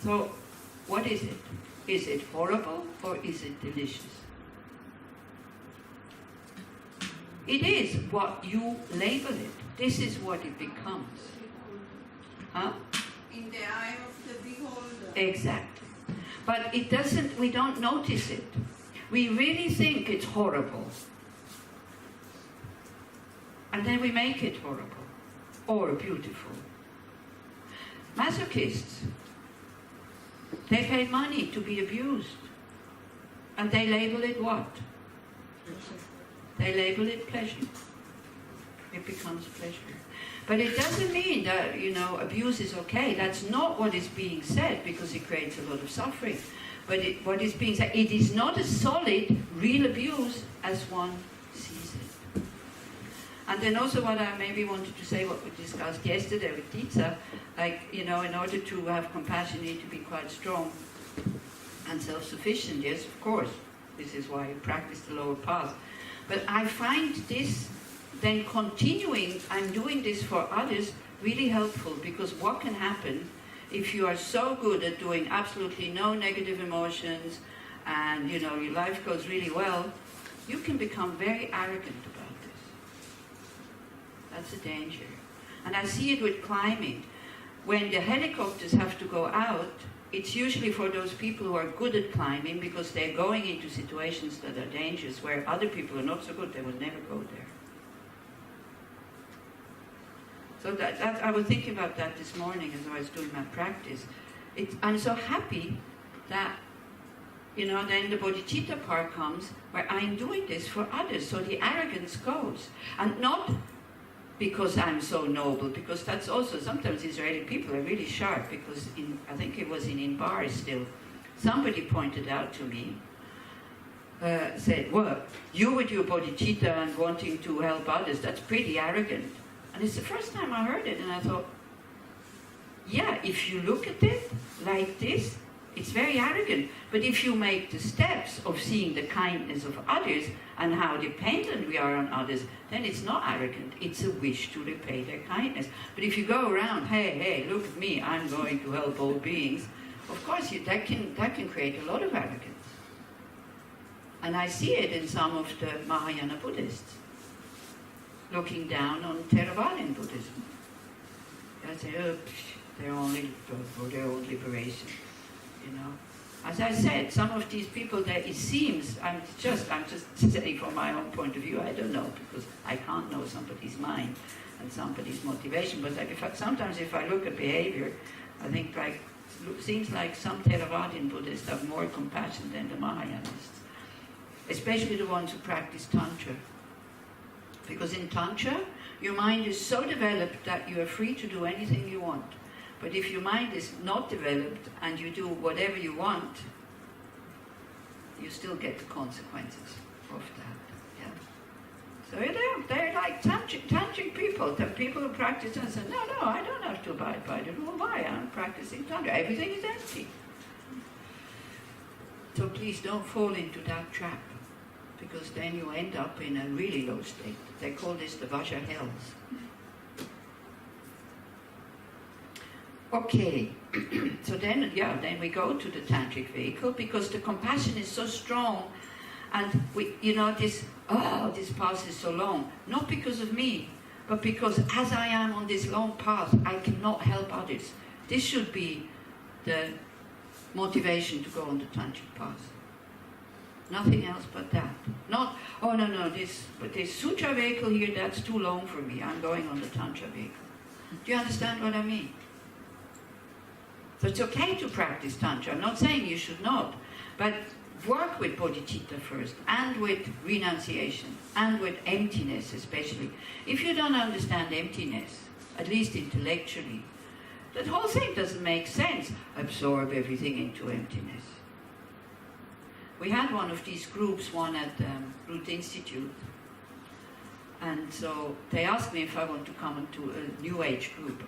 So, what is it? Is it horrible or is it delicious? It is what you label it. This is what it becomes. Huh? In the eye of the beholder. Exactly. But it doesn't, we don't notice it. We really think it's horrible. And then we make it horrible or beautiful. Masochists, they pay money to be abused. And they label it what? They label it pleasure. It becomes pleasure. But it doesn't mean that, abuse is okay. That's not what is being said, because it creates a lot of suffering. But what is being said, it is not as solid, real abuse as one sees it. And then also what I maybe wanted to say, what we discussed yesterday with Titsa, in order to have compassion, you need to be quite strong and self-sufficient. Yes, of course. This is why you practice the lower path. But I find this then continuing and doing this for others really helpful, because what can happen if you are so good at doing absolutely no negative emotions and your life goes really well, you can become very arrogant about this. That's a danger. And I see it with climbing. When the helicopters have to go out, it's usually for those people who are good at climbing, because they're going into situations that are dangerous, where other people are not so good, they will never go there. So that I was thinking about that this morning as I was doing my practice. I'm so happy that, then the bodhicitta part comes, where I'm doing this for others, so the arrogance goes. And not because I'm so noble, because that's also, sometimes Israeli people are really sharp, because I think it was in Inbar still, somebody pointed out to me, said, well, you with your bodhicitta and wanting to help others, that's pretty arrogant. And it's the first time I heard it, and I thought, yeah, if you look at it like this, it's very arrogant. But if you make the steps of seeing the kindness of others and how dependent we are on others, then it's not arrogant. It's a wish to repay their kindness. But if you go around, hey, look at me, I'm going to help all beings, of course that can create a lot of arrogance. And I see it in some of the Mahayana Buddhists, looking down on Theravadan Buddhism. They say, they're only for their own liberation. As I said, some of these people that it seems, I'm just saying from my own point of view, I don't know, because I can't know somebody's mind and somebody's motivation, but sometimes if I look at behavior, I think seems like some Theravadan Buddhists have more compassion than the Mahayanists, especially the ones who practice Tantra. Because in Tantra, your mind is so developed that you are free to do anything you want. But if your mind is not developed and you do whatever you want, you still get the consequences of that. Yeah. So they're like tantric people. The people who practice and say, no, I don't have to abide by the rule. Why? I'm practicing Tantra. Everything is empty. So please don't fall into that trap, because then you end up in a really low state. They call this the Vajra hells. Okay, so then we go to the tantric vehicle, because the compassion is so strong, and this path is so long, not because of me, but because as I am on this long path, I cannot help others. This should be the motivation to go on the tantric path. Nothing else but that. Not, this sutra vehicle here, that's too long for me, I'm going on the tantra vehicle. Do you understand what I mean? So it's okay to practice Tantra. I'm not saying you should not, but work with bodhicitta first, and with renunciation, and with emptiness especially. If you don't understand emptiness, at least intellectually, that whole thing doesn't make sense. Absorb everything into emptiness. We had one of these groups, one at Root Institute, and so they asked me if I want to come into a New Age group,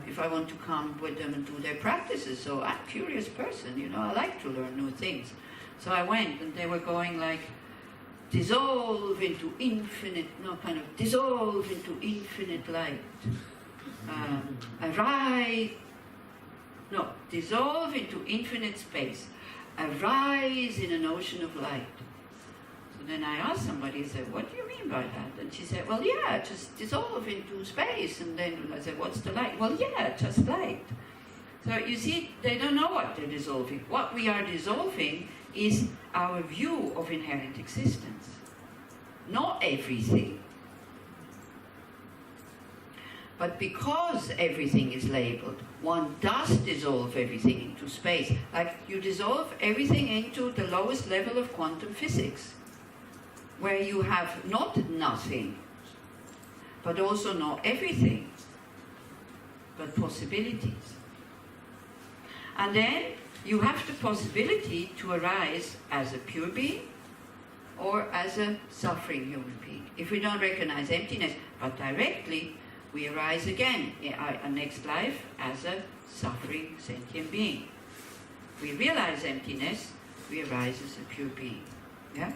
if I want to come with them and do their practices. So I'm a curious person, I like to learn new things. So I went, and they were going like, dissolve into infinite light. Arise, No, dissolve into infinite space. Arise in an ocean of light. So then I asked somebody, I said, what do you mean by that? And she said, well, yeah, just dissolve into space. And then I said, what's the light? Well, yeah, just light. So you see, they don't know what they're dissolving. What we are dissolving is our view of inherent existence. Not everything. But because everything is labeled, one does dissolve everything into space. Like you dissolve everything into the lowest level of quantum physics, where you have not nothing, but also not everything, but possibilities. And then you have the possibility to arise as a pure being or as a suffering human being. If we don't recognize emptiness, but directly, we arise again in our next life as a suffering sentient being. We realize emptiness, we arise as a pure being. Yeah?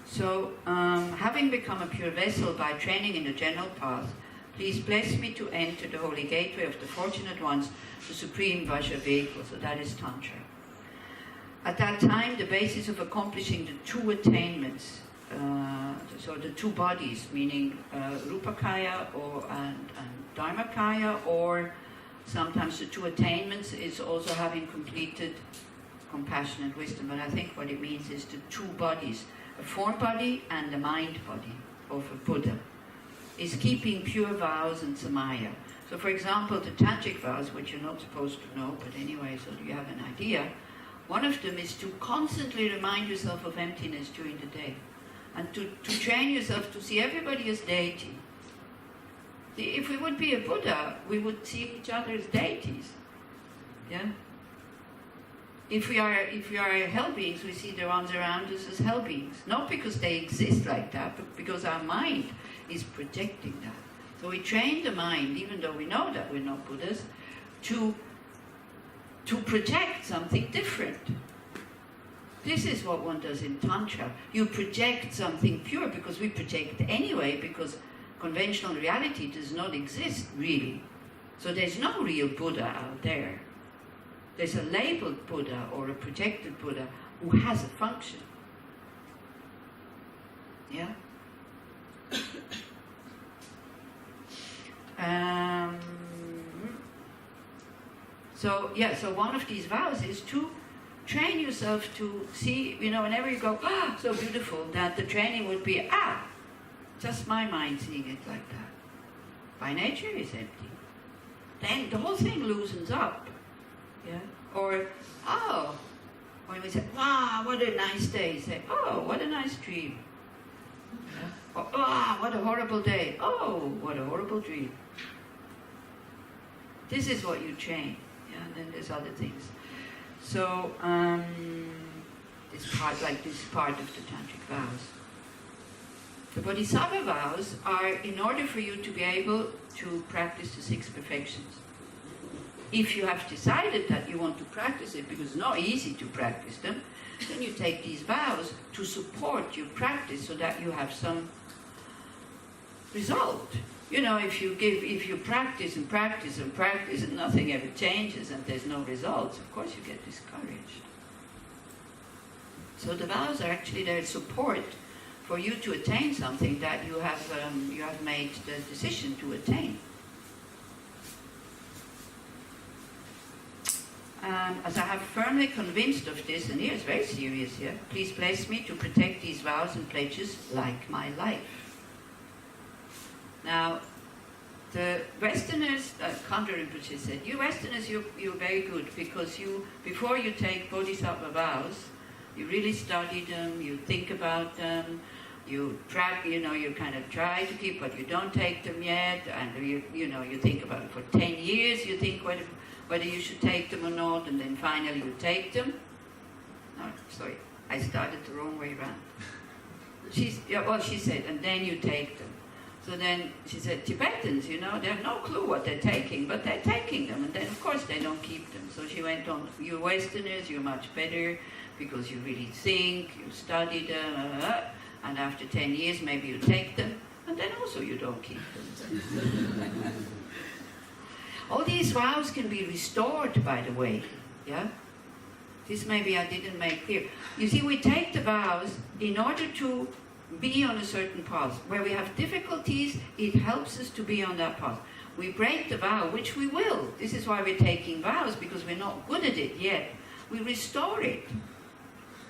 So, having become a pure vessel by training in the general path, please bless me to enter the holy gateway of the fortunate ones, the supreme Vajra vehicle. So that is Tantra. At that time, the basis of accomplishing the two attainments, so the two bodies, meaning Rupakaya and Dharmakaya, or sometimes the two attainments is also having completed compassionate wisdom. But I think what it means is the two bodies, a form body and a mind body of a Buddha, is keeping pure vows and samaya. So for example, the tantric vows, which you're not supposed to know, but anyway, so you have an idea, one of them is to constantly remind yourself of emptiness during the day. And to train yourself to see everybody as deity. If we would be a Buddha, we would see each other as deities. Yeah? If we are hell beings, we see the ones around us as hell beings. Not because they exist like that, but because our mind is projecting that. So we train the mind, even though we know that we're not Buddhas, to project something different. This is what one does in Tantra. You project something pure, because we project anyway, because conventional reality does not exist, really. So there's no real Buddha out there. There's a labeled Buddha or a projected Buddha who has a function. Yeah? So one of these vows is to train yourself to see, whenever you go, so beautiful, that the training would be, just my mind seeing it like that. By nature is empty. Then the whole thing loosens up. Yeah? Or, when we say, wow, what a nice day, say, oh, what a nice dream. Yeah? Or, what a horrible day. Oh, what a horrible dream. This is what you train. Yeah? And then there's other things. So, this part of the tantric vows. The bodhisattva vows are in order for you to be able to practice the six perfections. If you have decided that you want to practice it, because it's not easy to practice them, then you take these vows to support your practice so that you have some result. If you practice and practice and practice and nothing ever changes and there's no results, of course you get discouraged. So the vows are actually their support for you to attain something that you have made the decision to attain. As I have firmly convinced of this, and here it's very serious here, please bless me to protect these vows and pledges like my life. Now, the Westerners, Khandra Rinpoche said, you Westerners, you're very good, because before you take bodhisattva vows, you really study them, you think about them, you track, you kind of try to keep, but you don't take them yet, and you think about it for 10 years, you think whether you should take them or not, and then finally you take them. No, sorry, I started the wrong way around. She said, and then you take them. So then she said, Tibetans, they have no clue what they're taking, but they're taking them, and then of course they don't keep them. So she went on, you Westerners, you're much better, because you really think, you study them, and after 10 years maybe you take them, and then also you don't keep them. All these vows can be restored, by the way. Yeah? This maybe I didn't make clear. You see, we take the vows in order to be on a certain path. Where we have difficulties, it helps us to be on that path. We break the vow, which we will. This is why we're taking vows, because we're not good at it yet. We restore it.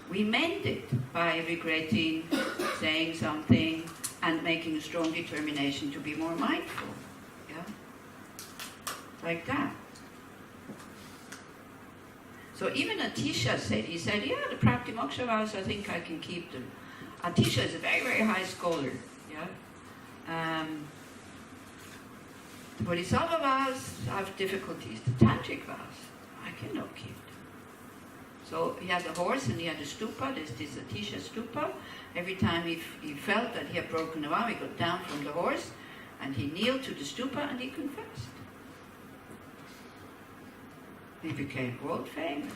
We mend it by regretting, saying something, and making a strong determination to be more mindful. Yeah? Like that. So even Atisha said, he said, yeah, the Praktimoksha vows, I think I can keep them. Atisha is a very, very high scholar. Yeah? The Bodhisattva vows have difficulties. The Tantric vows, I cannot keep them. So he had a horse and he had a stupa, this Atisha stupa. Every time he felt that he had broken a vow, he got down from the horse and he kneeled to the stupa and he confessed. He became world famous.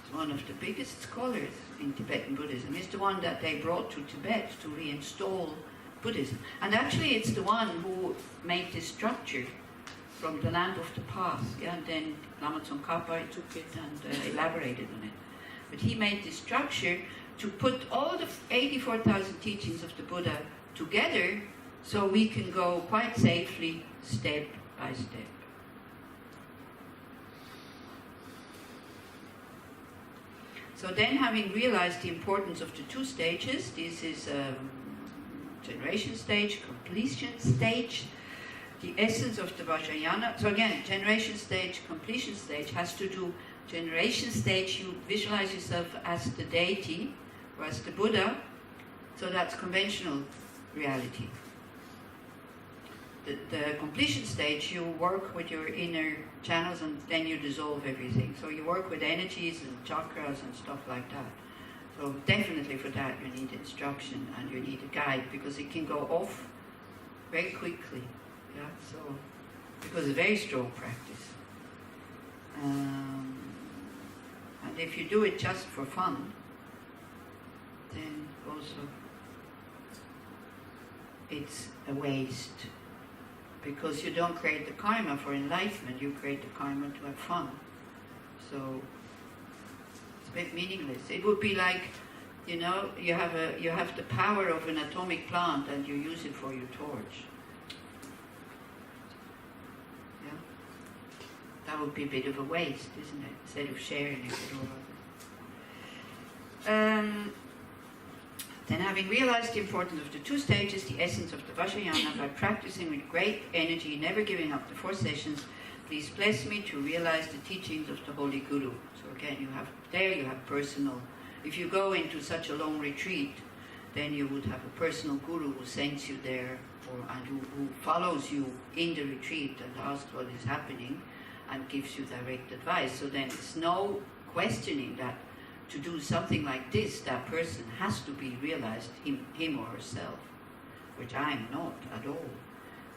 He's one of the biggest scholars in Tibetan Buddhism. He's the one that they brought to Tibet to reinstall Buddhism. And actually it's the one who made this structure from the land of the past. Yeah? And then Lama Tsongkhapa took it and elaborated on it. But he made this structure to put all the 84,000 teachings of the Buddha together so we can go quite safely step by step. So then, having realized the importance of the two stages, this is generation stage, completion stage, the essence of the Vajrayana. So again, generation stage, completion stage has to do, generation stage, you visualize yourself as the deity or as the Buddha, so that's conventional reality. The completion stage, you work with your inner channels and then you dissolve everything. So you work with energies and chakras and stuff like that. So definitely for that you need instruction and you need a guide because it can go off very quickly. Yeah, so because it's a very strong practice. And if you do it just for fun, then also it's a waste. Because you don't create the karma for enlightenment, you create the karma to have fun. So it's a bit meaningless. It would be like, you know, you have the power of an atomic plant and you use it for your torch. Yeah? That would be a bit of a waste, isn't it? Instead of sharing it with all others. Then having realized the importance of the two stages, the essence of the Vajrayana, by practicing with great energy, never giving up the 4 sessions, please bless me to realize the teachings of the Holy Guru. So again, you have personal, if you go into such a long retreat, then you would have a personal guru who sends you there, and who follows you in the retreat and asks what is happening and gives you direct advice. So then it's no questioning that to do something like this, that person has to be realized, him or herself, which I am not at all.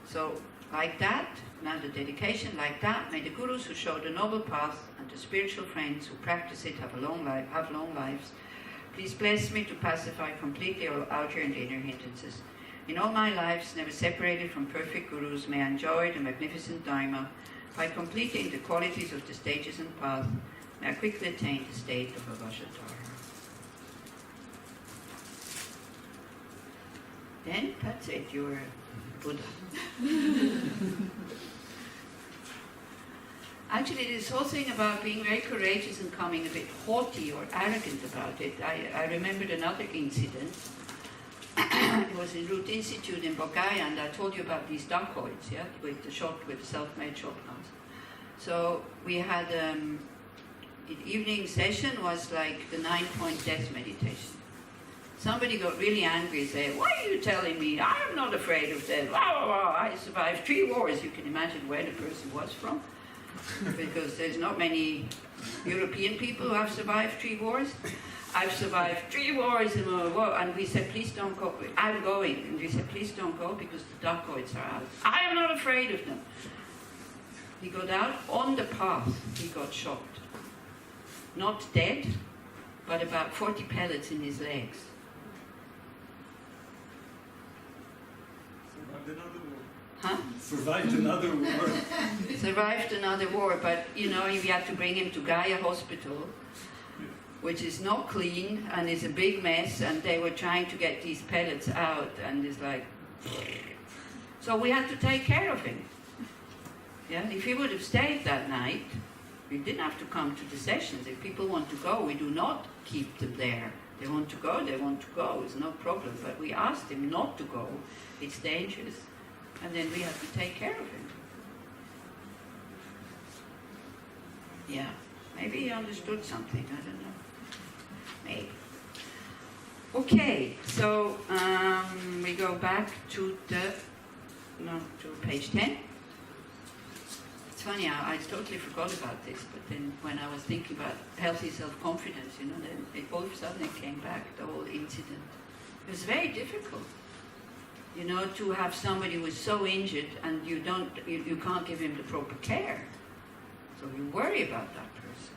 So, like that, now the dedication, like that, may the gurus who show the noble path and the spiritual friends who practice it have long lives. Please bless me to pacify completely all outer and inner hindrances. In all my lives, never separated from perfect gurus, may I enjoy the magnificent Dharma by completing the qualities of the stages and path. May I quickly attain the state of a Vajradhara. Then, that's it, you're a Buddha. Actually, this whole thing about being very courageous and coming a bit haughty or arrogant about it, I remembered another incident. It was in Root Institute in Bulgaria, and I told you about these dacoits, yeah, with the self-made shotguns. So we had... the evening session was like the 9-point death meditation. Somebody got really angry and said, "Why are you telling me? I am not afraid of death. I survived 3 wars." You can imagine where the person was from. Because there's not many European people who have survived 3 wars. I've survived 3 wars and we said, "Please don't go." I'm going. And we said, "Please don't go because the dacoits are out." I am not afraid of them. He got out on the path. He got shot. Not dead, but about 40 pellets in his legs. Huh? Survived another war. Survived another war, but you know, you had to bring him to Gaia Hospital, which is not clean and is a big mess, and they were trying to get these pellets out, and it's like, so we had to take care of him. Yeah, if he would have stayed that night, we didn't have to come to the sessions. If people want to go, we do not keep them there. They want to go, it's no problem. But we asked him not to go, it's dangerous. And then we had to take care of him. Yeah, maybe he understood something, I don't know. Maybe. Okay, so we go back to page 10. It's funny, I totally forgot about this, but then when I was thinking about healthy self-confidence, you know, then all of a sudden it came back, the whole incident. It was very difficult, you know, to have somebody who is so injured and you can't give him the proper care. So you worry about that person.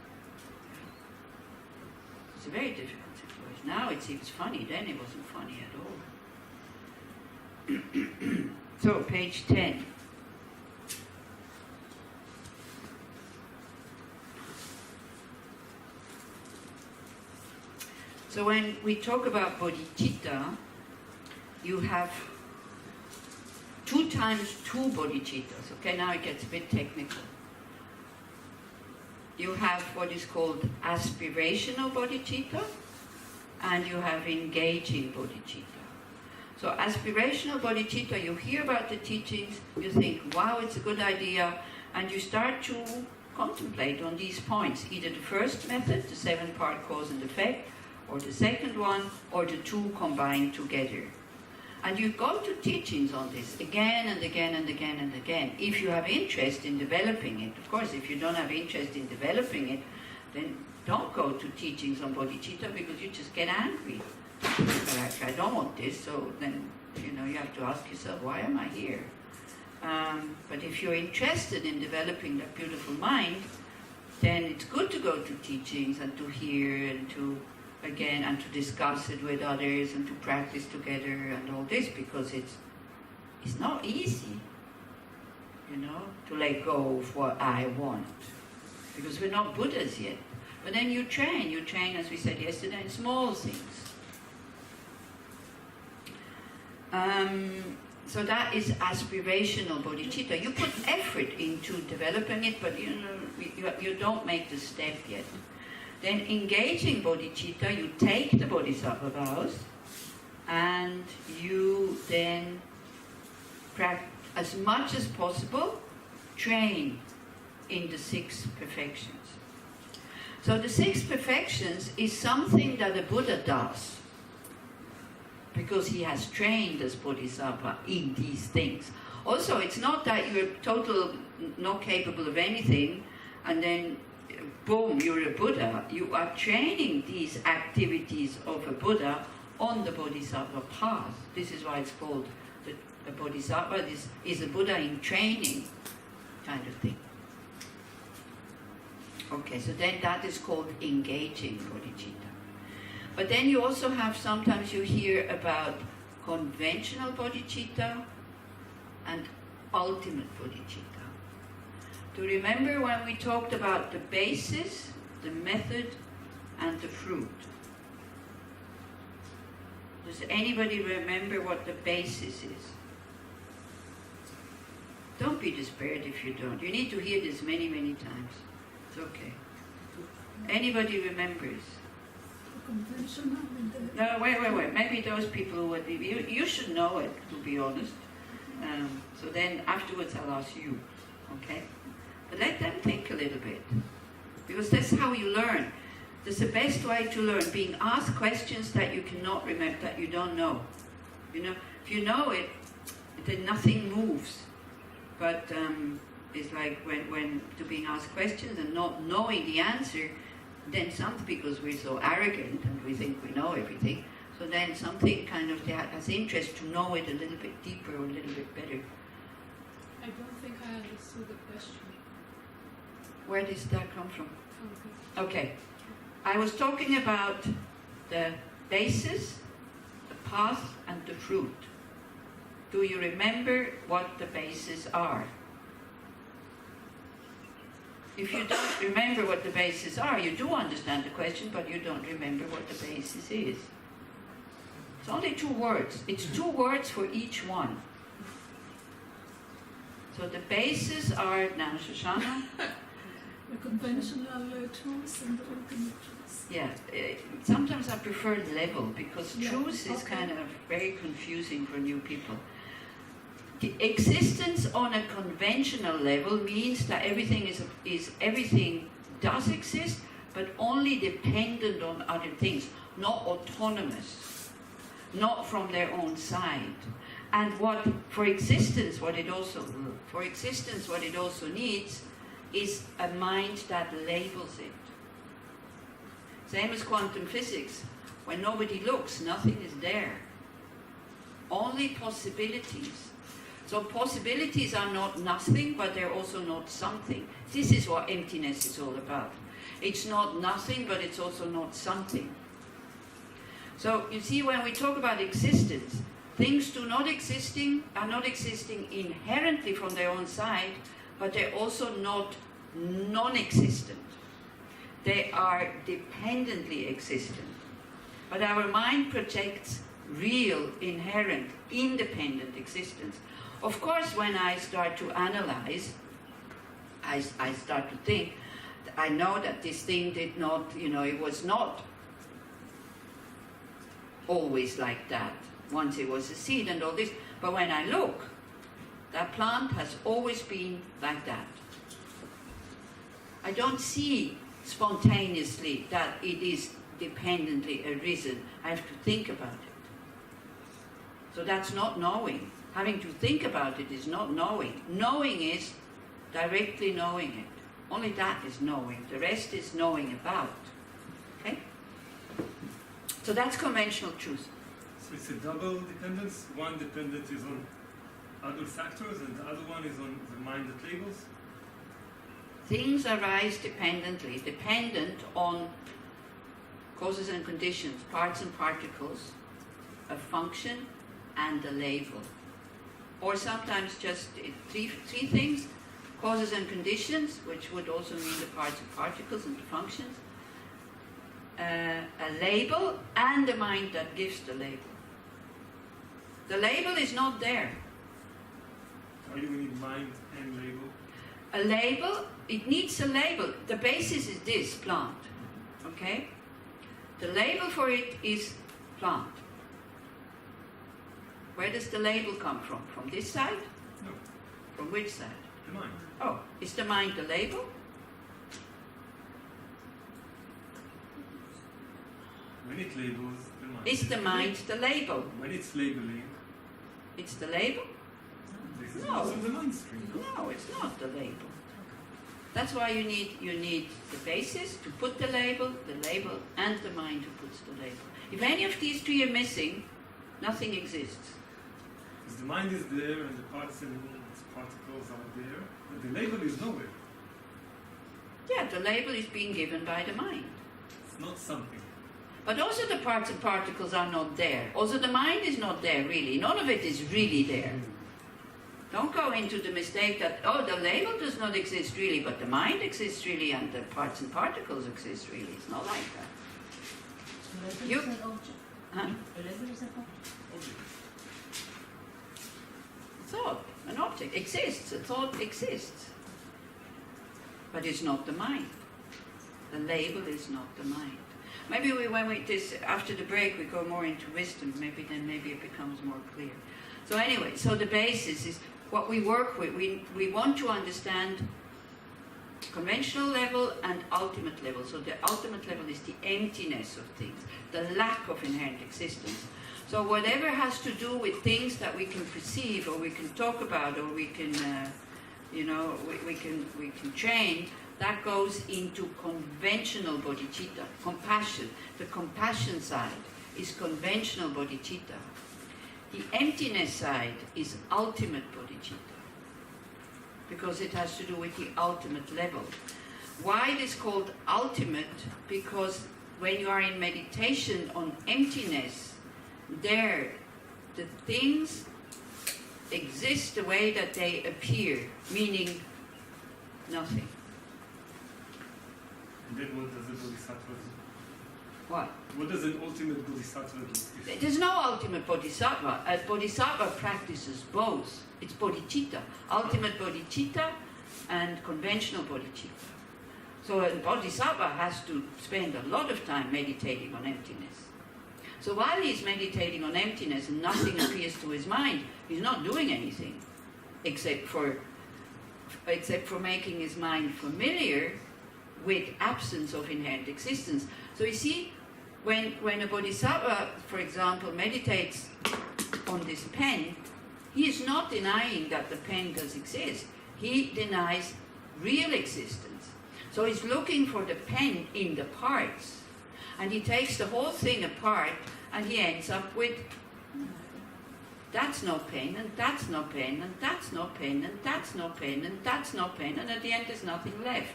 It's a very difficult situation. Now it seems funny, then it wasn't funny at all. So, page 10. So when we talk about bodhicitta, you have 2 times 2 bodhicittas. Okay, now it gets a bit technical. You have what is called aspirational bodhicitta, and you have engaging bodhicitta. So aspirational bodhicitta, you hear about the teachings, you think, wow, it's a good idea, and you start to contemplate on these points, either the first method, the 7-part cause and effect, or the second one, or the 2 combined together. And you go to teachings on this again and again and again and again, if you have interest in developing it. Of course, if you don't have interest in developing it, then don't go to teachings on bodhicitta, because you just get angry. Like, I don't want this, so then, you know, you have to ask yourself, why am I here? But if you're interested in developing that beautiful mind, then it's good to go to teachings and to hear and to discuss it with others and to practice together and all this, because it's not easy, you know, to let go of what I want, because we're not Buddhas yet. But then you train, as we said yesterday, in small things. So that is aspirational bodhicitta. You put effort into developing it, but you don't make the step yet. Then engaging bodhicitta, you take the bodhisattva vows, and you then, as much as possible, train in the 6 perfections. So the 6 perfections is something that a Buddha does, because he has trained as bodhisattva in these things. Also, it's not that you're not capable of anything, and then boom, you're a Buddha. You are training these activities of a Buddha on the bodhisattva path. This is why it's called the bodhisattva. This is a Buddha in training kind of thing. Okay, so then that is called engaging bodhicitta. But then you also have, sometimes you hear about conventional bodhicitta and ultimate bodhicitta. To remember when we talked about the basis, the method, and the fruit. Does anybody remember what the basis is? Don't be despaired if you don't. You need to hear this many, many times. It's okay. Anybody remembers? No, wait. Maybe those people who would be, you should know it, to be honest. So then afterwards I'll ask you, okay? But let them think a little bit, because that's how you learn. That's the best way to learn, being asked questions that you cannot remember, that you don't know. You know, if you know it, then nothing moves. But it's like when to being asked questions and not knowing the answer, then something, because we're so arrogant and we think we know everything, so then something kind of has interest to know it a little bit deeper or a little bit better. I don't think I understood the question. Where does that come from? Okay. I was talking about the basis, the path, and the fruit. Do you remember what the bases are? If you don't remember what the bases are, you do understand the question, but you don't remember what the basis is. It's only 2 words. It's 2 words for each one. So the bases are, now Shoshana, The conventional truths and the ultimate truths. yeah, sometimes I prefer level because Yeah, truth is okay. kind of very confusing for new people. The existence on a conventional level means that everything does exist, but only dependent on other things, not autonomous, not from their own side. And for existence, what it also needs is a mind that labels it. Same as quantum physics. When nobody looks, nothing is there. Only possibilities. So possibilities are not nothing, but they're also not something. This is what emptiness is all about. It's not nothing, but it's also not something. So you see, when we talk about existence, things are not existing inherently from their own side, but they're also not non-existent. They are dependently existent. But our mind projects real, inherent, independent existence. Of course, when I start to analyze, I start to think, I know that this thing did not, it was not always like that. Once it was a seed and all this. But when I look, that plant has always been like that. I don't see spontaneously that it is dependently arisen. I have to think about it. So that's not knowing. Having to think about it is not knowing. Knowing is directly knowing it. Only that is knowing. The rest is knowing about. Okay? So that's conventional truth. So it's a double dependence. One dependent is on other factors, and the other one is on the mind that labels. Things arise dependent on causes and conditions, parts and particles, a function, and a label. Or sometimes just three things, causes and conditions, which would also mean the parts and particles and the functions, a label, and the mind that gives the label. The label is not there. Why do we need mind and label? A label, it needs a label. The basis is this, plant. Okay? The label for it is plant. Where does the label come from? From this side? No, From which side? the mind. Oh, is the mind the label? When it labels, the mind. Is the mind the label? When it's labeling, It's the label? this is No. also the mind stream. No, it's not the label. That's why you need the basis to put the label, and the mind who puts the label. If any of these 3 are missing, nothing exists. Because the mind is there and the parts and particles are there, but the label is nowhere. Yeah, the label is being given by the mind. It's not something. But also the parts and particles are not there. Also the mind is not there really. None of it is really there. Don't go into the mistake that, oh, the label does not exist really, but the mind exists really and the parts and particles exist really. It's not like that. You- is an object. Huh? A label is an object. Okay. Thought, an object exists, a thought exists. But it's not the mind. The label is not the mind. Maybe after the break we go more into wisdom, maybe it becomes more clear. So anyway, so the basis is what we work with. We want to understand conventional level and ultimate level. So the ultimate level is the emptiness of things, the lack of inherent existence. So whatever has to do with things that we can perceive or we can talk about or we can, we can train, that goes into conventional bodhicitta, compassion. The compassion side is conventional bodhicitta. The emptiness side is ultimate bodhicitta, because it has to do with the ultimate level. Why it is called ultimate? Because when you are in meditation on emptiness, there, the things exist the way that they appear, meaning nothing. And then what does the bodhisattva do? What? What does an ultimate bodhisattva do? There's no ultimate bodhisattva. A bodhisattva practices both. It's bodhicitta, ultimate bodhicitta and conventional bodhicitta. So a bodhisattva has to spend a lot of time meditating on emptiness. So while he's meditating on emptiness and nothing appears to his mind, he's not doing anything except for making his mind familiar with absence of inherent existence. So you see, when a bodhisattva, for example, meditates on this pen, he is not denying that the pen does exist. He denies real existence. So he's looking for the pen in the parts. And he takes the whole thing apart and he ends up with that's no pen, and that's no pen, and that's no pen, and that's no pen, and that's no pen, and at the end there's nothing left.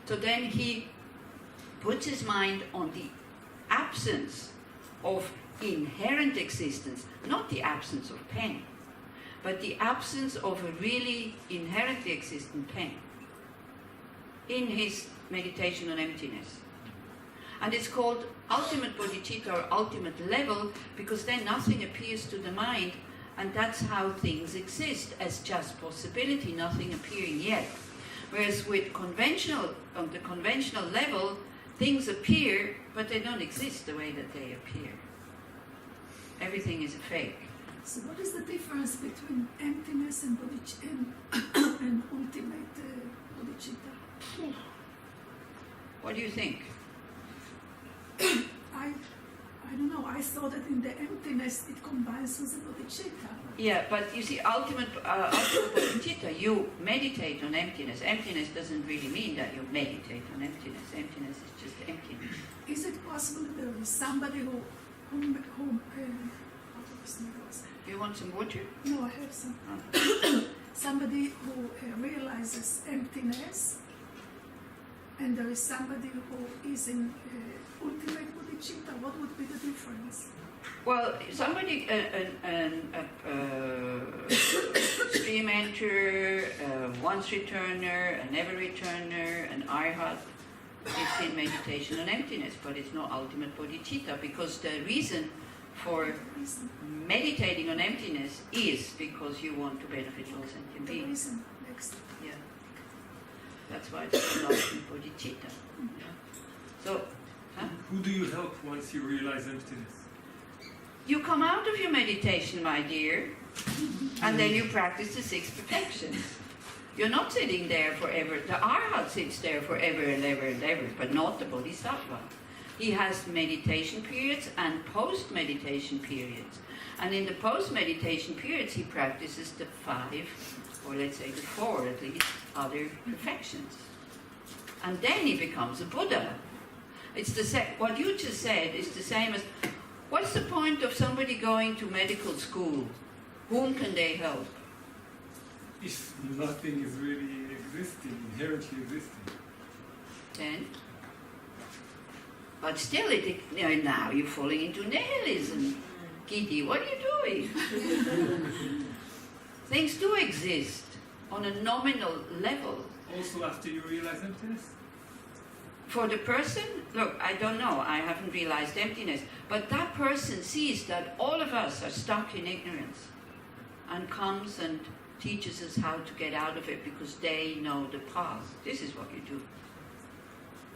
So then he puts his mind on the absence of inherent existence, not the absence of pen, but the absence of a really inherently existent pen in his meditation on emptiness. And it's called ultimate bodhicitta or ultimate level because then nothing appears to the mind, and that's how things exist as just possibility, nothing appearing yet. Whereas with on the conventional level, things appear, but they don't exist the way that they appear. Everything is a fake. So what is the difference between emptiness and bodhicitta and ultimate bodhicitta? What do you think? I don't know. I saw that in the emptiness it combines with the bodhicitta. Yeah, but you see, ultimate bodhicitta, you meditate on emptiness. Emptiness doesn't really mean that you meditate on emptiness. Emptiness is just emptiness. Is it possible that there is somebody who You want some water? no, I have some. Oh. Somebody who realizes emptiness, and there is somebody who is in ultimate bodhicitta. What would be the difference? Well, somebody, stream enter, once returner, a never returner, an arhat, is in meditation on emptiness, but it's not ultimate bodhicitta because the reason for meditating on emptiness is because you want to benefit all sentient The beings. reason next. Yeah. That's why it's not ultimate bodhicitta. Yeah. So, huh? Who do you help once you realize emptiness? You come out of your meditation, my dear, and then you practice the six perfections. You're not sitting there forever. The arhat sits there forever and ever and ever, but not the bodhisattva. He has meditation periods and post-meditation periods. And in the post-meditation periods, he practices the 5, or let's say the 4 at least, other perfections. And then he becomes a Buddha. It's the what you just said is the same as, what's the point of somebody going to medical school? Whom can they help? If nothing is really existing, inherently existing. Then? But still, now you're falling into nihilism. Kitty, what are you doing? Things do exist on a nominal level. Also after you realize emptiness? For the person, look, I don't know, I haven't realized emptiness, but that person sees that all of us are stuck in ignorance and comes and teaches us how to get out of it because they know the path. This is what you do.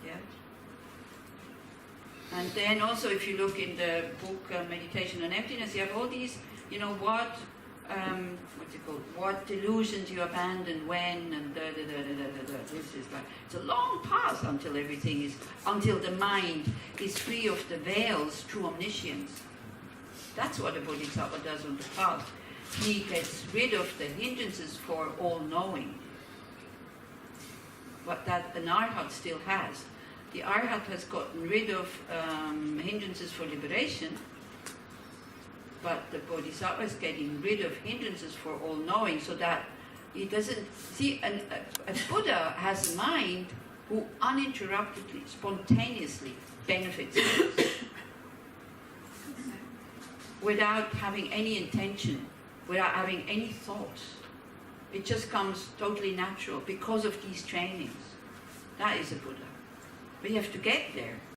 Yeah? And then also if you look in the book Meditation on Emptiness, you have all these, what delusions you abandon when, and This is like, it's a long path until until the mind is free of the veils through omniscience. That's what a bodhisattva does on the path. He gets rid of the hindrances for all knowing. What that an arhat still has. The arhat has gotten rid of hindrances for liberation, but the bodhisattva is getting rid of hindrances for all knowing, so that he doesn't see. A Buddha has a mind who uninterruptedly, spontaneously benefits others without having any intention without having any thoughts. It just comes totally natural because of these trainings. That is a Buddha. But you have to get there.